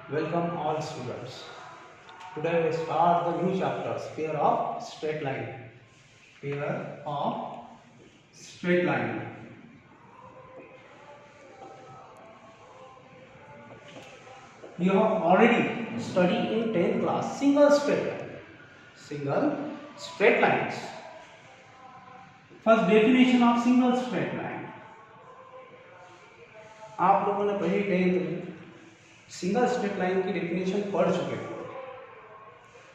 Welcome all students. Today we start the new chapters, pair of straight line. Pair of straight line. You have already studied in 10th class single straight line. Single straight lines. First definition of single straight line. आप लोगों ने पहली 10th में single straight line की definition पढ़ चुके हो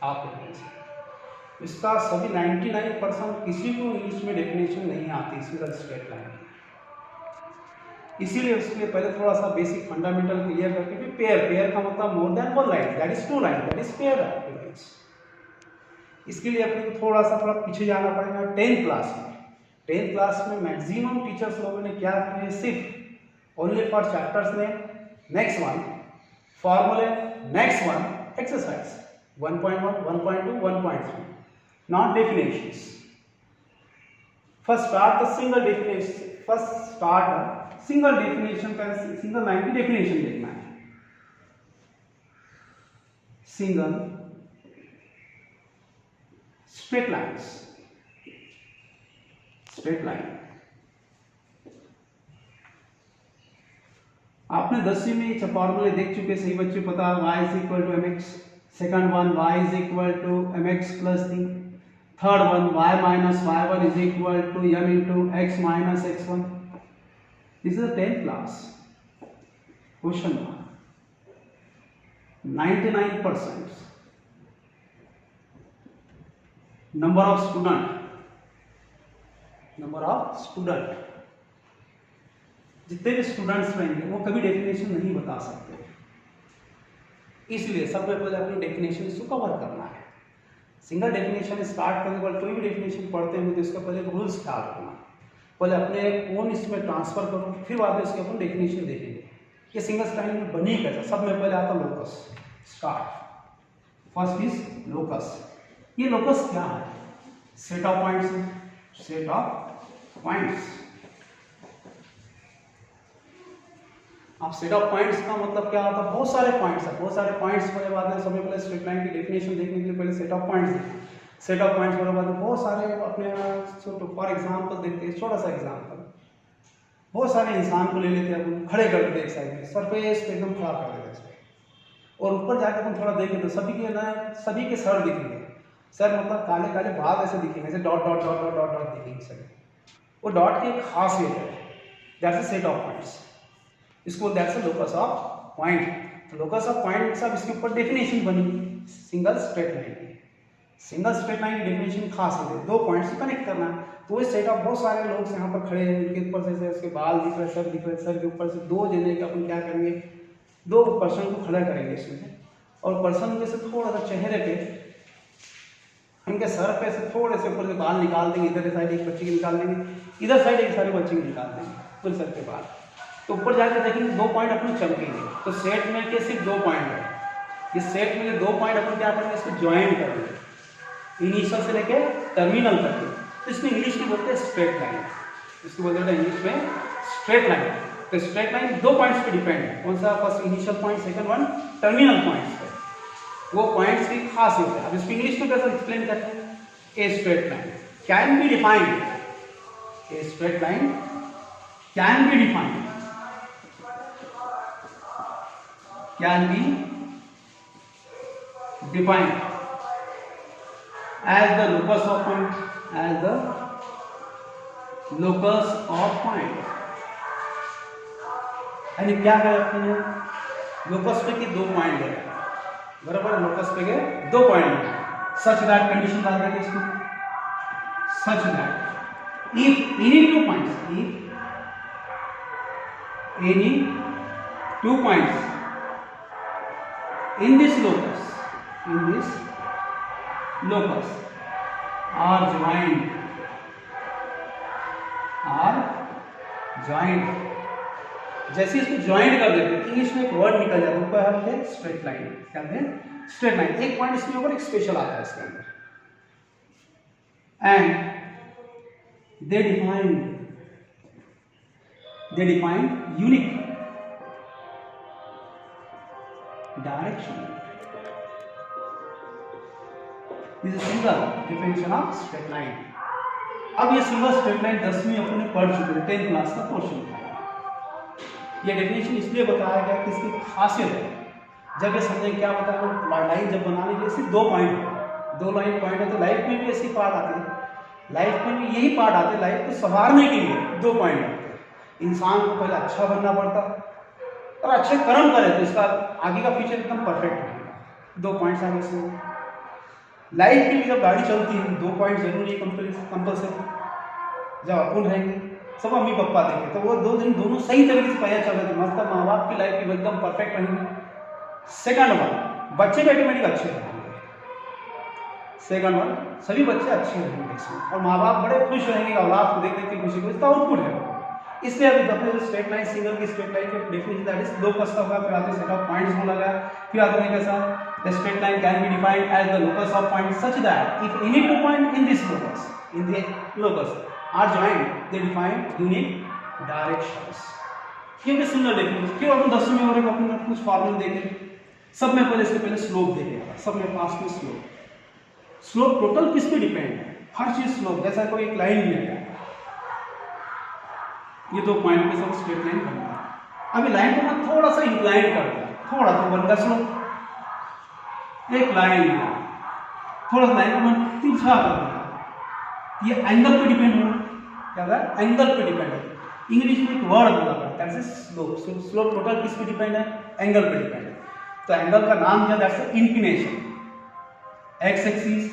आप लोगों से। इसका सभी 99% किसी को इंग्लिश में डेफिनेशन नहीं आती सिंगल स्ट्रेट लाइन, इसीलिए उसके लिए पहले थोड़ा सा बेसिक फंडामेंटल क्लियर करके फिर पेयर का मतलब more than one line, that is two line, that is pair of two lines. इसके लिए अपने को थोड़ा सा पीछे जाना पड़ेगा 10th क्लास में। 10th क्लास में मैक्सिमम टीचर्स लोगों ने क्या किया, सिर्फ only for chapters name, next one formula, next one exercise 1.1, 1.2, 1.3, not definitions. First start the single definition. First start a single definition का single line की definition देखना है। Single straight lines, straight line। आपने 10वीं में ये फॉर्मूले देख चुके, सही बच्चे पता y is equal to mx, second one y is equal to mx plus 3, third one y minus y1 is equal to m into x minus x1। This is the 10th class question. 99% number of student जितने भी students रहेंगे वो कभी definition नहीं बता सकते, इसलिए सबसे पहले अपनी डेफिनेशन इसको कवर करना है। सिंगल डेफिनेशन स्टार्ट करने के बाद कोई भी डेफिनेशन पढ़ते हैं तो इसका पहले रूल्स ख्याल रखना, पहले अपने ओन इसमें ट्रांसफर करो, फिर बाद में इसके अपन डेफिनेशन देखेंगे कि सिंगल लाइन में बनी कैसा। सब में पहले आता locus. Start first is locus. ये लोकस क्या है? Set of points, set of points. अब सेट ऑफ पॉइंट्स का मतलब क्या होता है? बहुत सारे पॉइंट्स है, बहुत सारे पॉइंट्स पहले बाद में सबसे पहले स्ट्रेट लाइन की डेफिनेशन देखने के लिए पहले सेट ऑफ पॉइंट्स देखना। सेट ऑफ पॉइंट्स के बाद बहुत सारे अपने फॉर एग्जांपल देखते हैं, छोटा सा एग्जांपल, बहुत सारे इंसान को ले लेते हैं अपन, खड़े कर देते एक साइड में, सरफेस पे एकदम खड़ा कर देते हैं और ऊपर जाकर अपन थोड़ा देखें तो सभी के सर दिखेंगे। सर मतलब काले काले बाल ऐसे दिखेंगे, जैसे dot dot dot dot dot dot दिखेंगे सभी। वो डॉट की एक खासियत है, that's a set of points. इसको that's a locus of point. Locus of point सब इसके ऊपर डेफिनेशन बनी सिंगल स्ट्रेट लाइन की। सिंगल स्ट्रेट लाइन की डेफिनेशन खास है, दो पॉइंट्स से कनेक्ट करना। तो इस सेट ऑफ बहुत सारे लोग यहाँ पर खड़े हैं, उनके ऊपर से उसके बाल दिख रहे, सर दिख रहे, सर के ऊपर से दो जने का अपन क्या करेंगे, दो पर्सन को खड़ा करेंगे इसमें से, और पर्सन में से थोड़ा सा चेहरे पे, उनके सर पे से थोड़े से ऊपर से बाल निकाल देंगे, इधर साइड एक बच्चे के निकाल देंगे, इधर साइड एक सारे बच्चे के निकाल देंगे, पूरे सर के बाल। तो ऊपर जाकर देखेंगे दो पॉइंट अपने चमकेंगे। तो सेट में के सिर्फ दो पॉइंट है, इस सेट में दो पॉइंट अपन क्या करेंगे, इसको ज्वाइन करेंगे इनिशियल से लेके टर्मिनल तक। तो इसको इंग्लिश में बोलते हैं स्ट्रेट लाइन, इसको बोलते हैं इंग्लिश में स्ट्रेट लाइन। तो स्ट्रेट लाइन दो पॉइंट्स पे डिपेंड है, कौन सा? First initial point, second one terminal points पे। वो पॉइंट्स की खासियत है। अब इसको इंग्लिश में कैसे एक्सप्लेन करते हैं? A straight line can be defined, a straight line can be defined, can be defined as the locus of point, as the locus of point। यानी क्या कहते हैं, लोकस पे के दो पॉइंट है, बराबर, लोकस पे के दो पॉइंट है। सच दैट कंडीशन डाल देंगे इसको, सच that if any two points, if any two points in this locus are joined, जैसे इसको ज्वाइंट कर देते हैं इंग्लिश में एक वर्ड निकल जाता है, ऊपर है स्ट्रेट लाइन। क्या है? Straight line. एक पॉइंट इसमें ऊपर एक स्पेशल आता है इसके अंदर, and they defined unique direction. This is single definition of straight line. अब ये सिंगल स्ट्रेट लाइन 10वीं अपने पढ़ चुके हैं, 10th क्लास का पोर्शन था। ये डेफिनेशन इसलिए बताया गया कि इसकी खासियत है, जब ये समझे क्या बताया, लाइन जब बनाने के लिए सिर्फ 2 पॉइंट है, 2 लाइन पॉइंट है, तो लाइफ में भी ऐसी पार्ट आते हैं, लाइफ में भी यही पार्ट आते हैं, लाइफ को संवारने के लिए 2 पॉइंट आते हैं। इंसान को पहले अच्छा बनना पड़ता और अच्छे कर्म करे तो इसका आगे का फ्यूचर एकदम परफेक्ट रहेगा। 2 पॉइंट्स आगे से लाइफ में भी जब गाड़ी चलती है 2 पॉइंट जरूरी है कंपल्सरी। जब अपन रहेंगे सब मम्मी पापा देंगे तो वो 2 दिन दोनों सही तरीके से पहले चल रहे थे, मतलब माँ बाप की लाइफ भी एकदम परफेक्ट रहेंगे। सेकंड वन, बच्चे भी ऑटोमेटिक अच्छे रहेंगे। सेकंड वन, सभी बच्चे अच्छे रहेंगे इसमें, और माँ बाप बड़े खुश रहेंगे औलाद को देख देख के खुशी को, इसका आउटपुट है। इसलिए अभी अपने जो स्ट्रेट लाइन, सिंगल की स्ट्रेट लाइन के डेफिनेशन दैट इज लोकस का होगा, फिर आगे सेट ऑफ पॉइंट्स को लगा, फिर आगे कैसा the straight line can be defined as the locus of point such that if any 2 point in this locus are joined they define unique directions. ये भी सिंगल डेफिनेशन। फिर अपन 10वीं में और एक अपन कुछ फॉर्मूला देखे, सब में पहले इसके पहले स्लोप देखे, सब में पास में स्लोप टोटल किस पे डिपेंड है, हर चीज स्लोप। जैसा कोई एक लाइन लिया गया, ये 2 पॉइंट पे सब स्ट्रेट लाइन बनता है। अभी लाइन को मैं थोड़ा सा इंक्लाइन कर दिया, थोड़ा सा बन गया स्लोप। एक लाइन लिया, थोड़ा सा लाइन को मैं तिरछा कर दिया, ये एंगल पे डिपेंड हो, क्या है एंगल पे डिपेंड है। इंग्लिश में एक वर्ड बोला जाता है स्लोप। स्लोप टोटल किस पे डिपेंड है, एंगल पे डिपेंड है। तो एंगल का नाम दिया that's inclination, X axis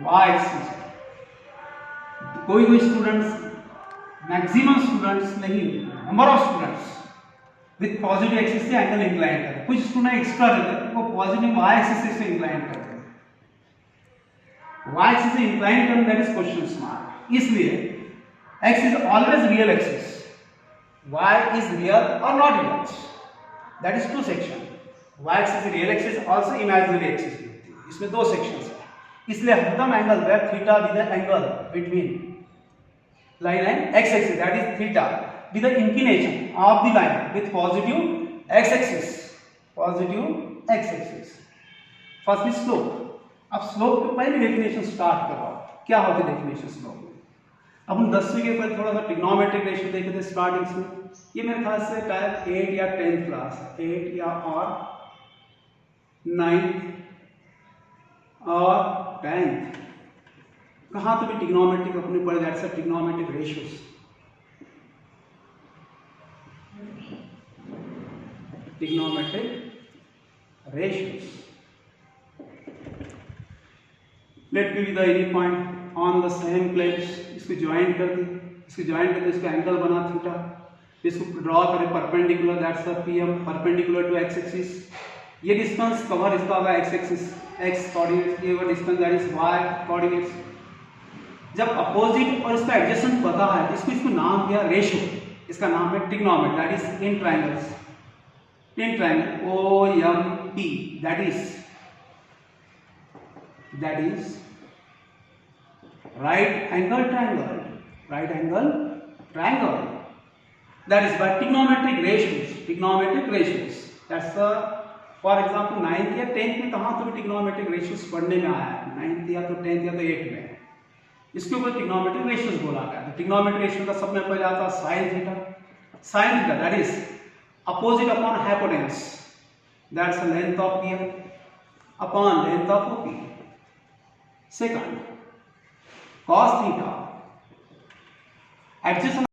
Y axis. कोई स्टूडेंट्स, मैक्सिमम स्टूडेंट्स नहीं, number of students with positive axis से एंगल इंक्लाइन करते हैं, कुछ स्टूडेंट एक्स्ट्रा रहते हैं वो पॉजिटिव वाई एक्सिस से इंक्लाइन करते हैं। वाई एक्सिस से इंक्लाइन करना दैट इज क्वेश्चन मार्क। इसलिए x is always real axis, y is real or not real, that is 2 section. y axis is real axis, also imaginary axis भी होती है, इसमें 2 sections है। इसलिए हरदम angle where theta be the angle between line and x axis, that is theta be the inclination of the line with positive x axis, positive x axis. First is slope. अब slope के पहले definition start करो, क्या होती है definition slope. अपन 10वीं के पहले थोड़ा सा ट्रिग्नोमेट्रिक रेशियो देखे थे स्टार्टिंग से। ये मेरे ख्याल से टाइप 8 या 10th क्लास, 8 या और 9th और 10th, कहाँ तो भी ट्रिग्नोमेट्रिक अपने पढ़े जाते हैं, trigonometric ratios. Trigonometric ratios, let be the any point on the same plane, इसको ज्वाइन कर दी, इसको ज्वाइन करके इसका एंगल बना थीटा, इसको ड्रॉ करें perpendicular, that's the PM perpendicular to X axis. ये डिस्टेंस कवर इसका होगा एक्स एक्सिस, एक्स कोऑर्डिनेट, ये वो distance that is Y coordinates. जब अपोजिट और इसका एडजेसेंट पता है, इसको नाम दिया रेशियो, इसका नाम है trigonometry, that is in triangles, in triangle OMP, that is right angle triangle, right angle triangle, that is by trigonometric ratios, that's the for example 9th या 10th में कहाँ तो भी trigonometric ratios पढ़ने में आया है, 9th या तो 10th या तो 8th में, इसके ऊपर trigonometric ratios बोला गया है। trigonometric ratio का सब में पहले आता है sin theta, that is opposite upon hypotenuse, that's the length of PL upon length of OP। Second, cos theta, adjacent